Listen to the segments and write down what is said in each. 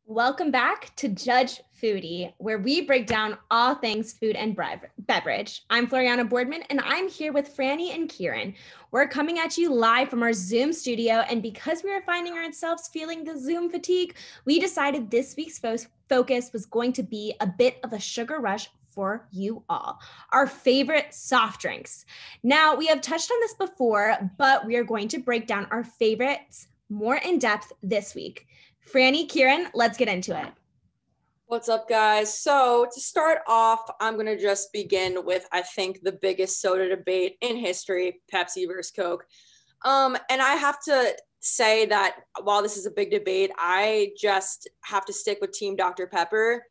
Welcome back to Judge Foodie, where we break down all things food and beverage. I'm Floriana Boardman, and I'm here with Frannie and Kieran. We're coming at you live from our Zoom studio, and because we were finding ourselves feeling the Zoom fatigue, we decided this week's focus was going to be a bit of a sugar rush for you all, our favorite soft drinks. Now, we have touched on this before, but we are going to break down our favorites more in depth this week. Frannie, Kieran, let's get into it. What's up, guys? So to start off, I'm going to just begin with, I think, the biggest soda debate in history, Pepsi versus Coke. And I have to say that while this is a big debate, I just have to stick with Team Dr. Pepper,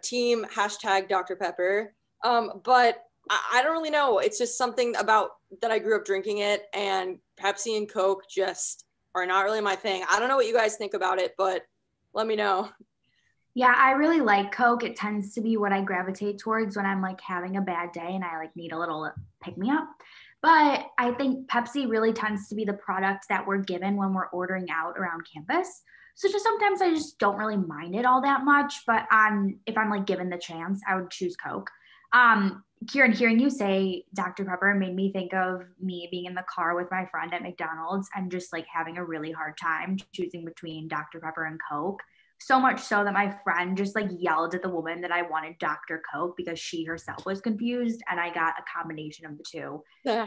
team hashtag Dr. Pepper. But I don't really know. It's just something about that I grew up drinking it, and Pepsi and Coke just are not really my thing. I don't know what you guys think about it, but let me know. Yeah, I really like Coke. It tends to be what I gravitate towards when I'm like having a bad day and I like need a little pick me up. But I think Pepsi really tends to be the product that we're given when we're ordering out around campus. So just sometimes I just don't really mind it all that much. But if I'm like given the chance, I would choose Coke. Kieran, hearing you say Dr. Pepper made me think of me being in the car with my friend at McDonald's and just like having a really hard time choosing between Dr. Pepper and Coke. So much so that my friend just like yelled at the woman that I wanted Dr. Coke because she herself was confused, and I got a combination of the two.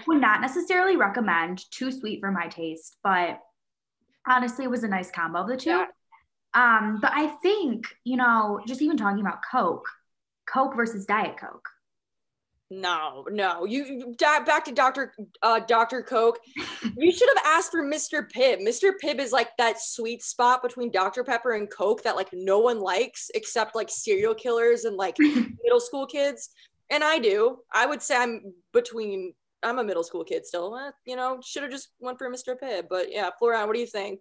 Would not necessarily recommend, too sweet for my taste, but honestly, it was a nice combo of the two. Yeah. But I think, just even talking about Coke versus Diet Coke. No, you back to Dr. Coke. You should have asked for Mr. Pibb. Mr. Pibb is like that sweet spot between Dr. Pepper and Coke that like no one likes except like serial killers and like middle school kids. And I do. I would say I'm a middle school kid still. Should have just went for Mr. Pibb. But yeah, Floriana, what do you think?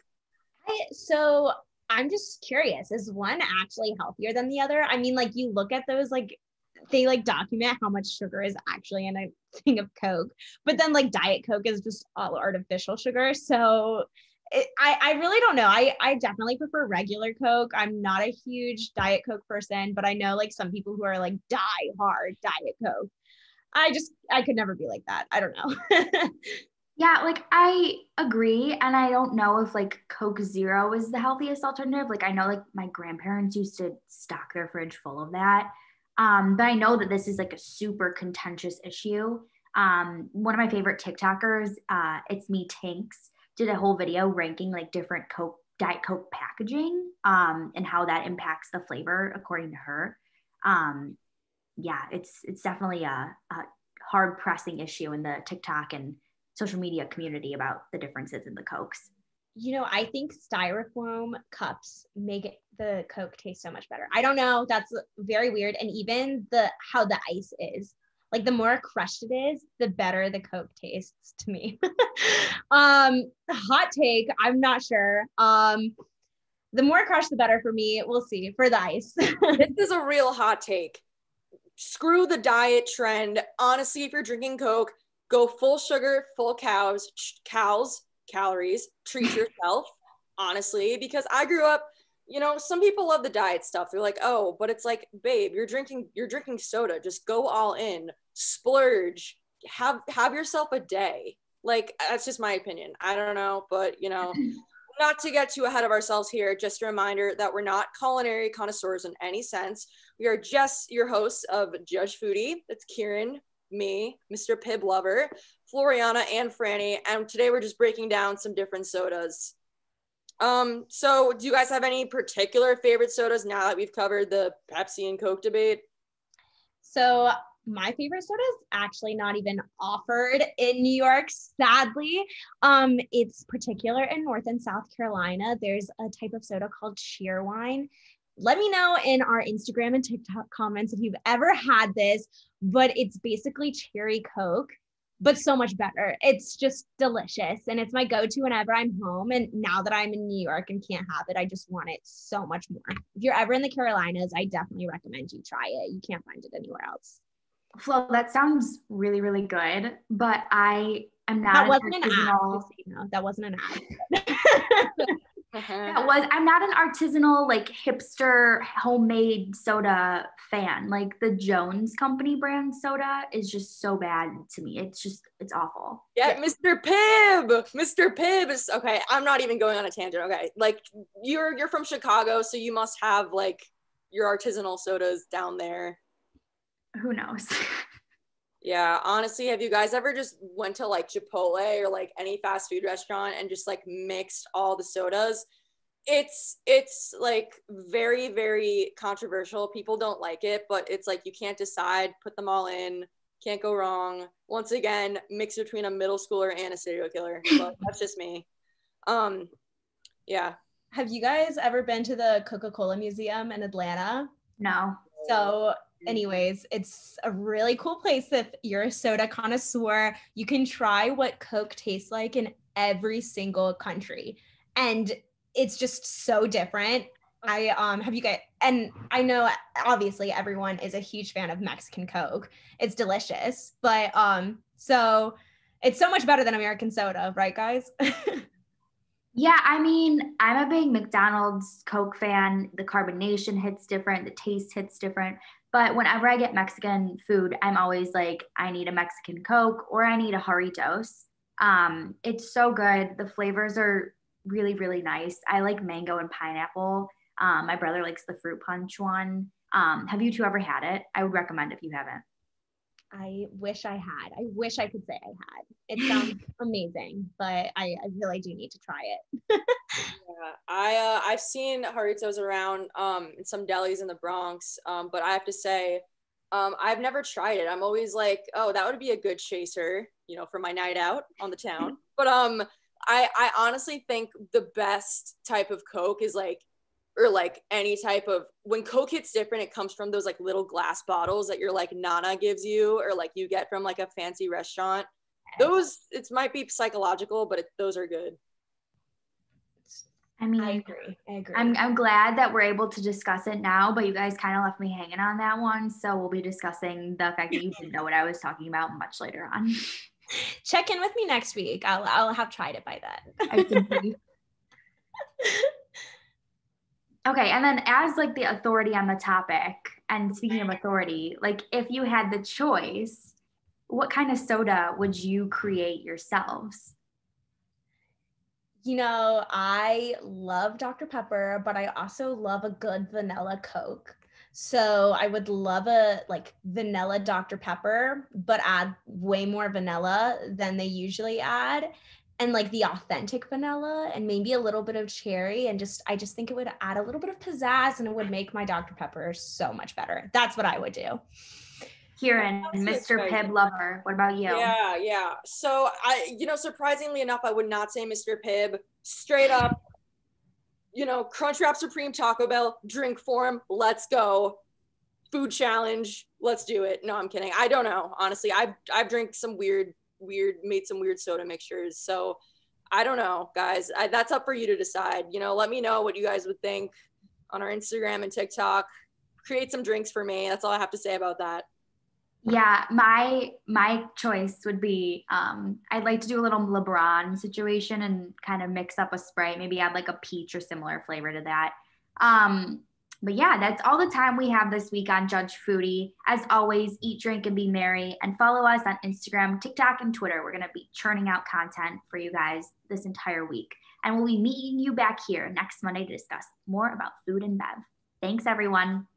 So I'm just curious, is one actually healthier than the other? I mean, like you look at those, like they like document how much sugar is actually in a thing of Coke, but then like Diet Coke is just all artificial sugar. So I really don't know. I definitely prefer regular Coke. I'm not a huge Diet Coke person, but I know like some people who are like die hard Diet Coke. I could never be like that. I don't know. Yeah, like I agree. And I don't know if like Coke Zero is the healthiest alternative. Like I know like my grandparents used to stock their fridge full of that. But I know that this is like a super contentious issue. One of my favorite TikTokers, It's Me Tinks, did a whole video ranking like different Diet Coke packaging and how that impacts the flavor according to her. Yeah, it's definitely a hard pressing issue in the TikTok and social media community about the differences in the Cokes. I think styrofoam cups make the Coke taste so much better. I don't know. That's very weird. And even how the ice is, like the more crushed it is, the better the Coke tastes to me. Hot take, I'm not sure. The more crushed, the better for me. We'll see for the ice. This is a real hot take. Screw the diet trend. Honestly, if you're drinking Coke, go full sugar, full calories, treat yourself, honestly, because I grew up, some people love the diet stuff. They're like, oh, but it's like, babe, you're drinking soda. Just go all in, splurge, have yourself a day. Like, that's just my opinion. I don't know, but not to get too ahead of ourselves here, just a reminder that we're not culinary connoisseurs in any sense. We are just your hosts of Judge Foodie. That's Kieran, me, Mr. Pibb Lover, Floriana, and Frannie, and today we're just breaking down some different sodas. So do you guys have any particular favorite sodas now that we've covered the Pepsi and Coke debate? So my favorite soda is actually not even offered in New York, sadly. It's particular in North and South Carolina. There's a type of soda called Cheerwine. Let me know in our Instagram and TikTok comments if you've ever had this, but it's basically cherry Coke, but so much better. It's just delicious. And it's my go-to whenever I'm home. And now that I'm in New York and can't have it, I just want it so much more. If you're ever in the Carolinas, I definitely recommend you try it. You can't find it anywhere else. Flo, that sounds really, really good, but I am not. That wasn't an ad. That wasn't an ad. I'm not an artisanal, like hipster homemade soda fan. Like the Jones Company brand soda is just so bad to me. It's awful. Yeah, Mr. Pibb. Mr. Pibb is okay. I'm not even going on a tangent. Okay. Like you're from Chicago, so you must have like your artisanal sodas down there. Who knows? Yeah, honestly, have you guys ever just went to like Chipotle or like any fast food restaurant and just like mixed all the sodas? It's like very, very controversial. People don't like it, but it's like you can't decide, put them all in, can't go wrong. Once again, mix between a middle schooler and a serial killer. But that's just me. Yeah. Have you guys ever been to the Coca-Cola Museum in Atlanta? No. So anyways, it's a really cool place. If you're a soda connoisseur, you can try what Coke tastes like in every single country. And it's just so different. Have you guys, and I know obviously everyone is a huge fan of Mexican Coke. It's delicious, but so it's so much better than American soda, right guys? Yeah, I mean, I'm a big McDonald's Coke fan. The carbonation hits different, the taste hits different. But whenever I get Mexican food, I'm always like, I need a Mexican Coke or I need a Jarritos. It's so good. The flavors are really, really nice. I like mango and pineapple. My brother likes the fruit punch one. Have you two ever had it? I would recommend if you haven't. I wish I had. I wish I could say I had. It sounds amazing, but I really do need to try it. Yeah, I've seen Jarritos around in some delis in the Bronx, but I have to say, I've never tried it. I'm always like, oh, that would be a good chaser, you know, for my night out on the town. But I honestly think the best type of Coke is like, or like any type of, when Coke hits different, it comes from those like little glass bottles that your like Nana gives you, or like you get from like a fancy restaurant. Those, it might be psychological, but those are good. I mean, I agree. I'm glad that we're able to discuss it now, but you guys kind of left me hanging on that one. So we'll be discussing the fact that you didn't know what I was talking about much later on. Check in with me next week. I'll have tried it by then. I agree. Okay, and then as like the authority on the topic, and speaking of authority, like if you had the choice, what kind of soda would you create yourselves? You know, I love Dr. Pepper, but I also love a good vanilla Coke. So I would love a like vanilla Dr. Pepper, but add way more vanilla than they usually add. And like the authentic vanilla and maybe a little bit of cherry. And I just think it would add a little bit of pizzazz and it would make my Dr. Pepper so much better. That's what I would do. Kieran, Mr. Pibb lover. What about you? Yeah. So surprisingly enough, I would not say Mr. Pibb. Straight up, Crunchwrap Supreme Taco Bell, drink form, let's go. Food challenge, let's do it. No, I'm kidding. I don't know. Honestly, I've drank some made some weird soda mixtures. So I don't know, guys. That's up for you to decide. Let me know what you guys would think on our Instagram and TikTok. Create some drinks for me. That's all I have to say about that. Yeah, my choice would be I'd like to do a little LeBron situation and kind of mix up a Sprite, maybe add like a peach or similar flavor to that. But yeah, that's all the time we have this week on Judge Foodie. As always, eat, drink, and be merry. And follow us on Instagram, TikTok, and Twitter. We're going to be churning out content for you guys this entire week. And we'll be meeting you back here next Monday to discuss more about food and bev. Thanks, everyone.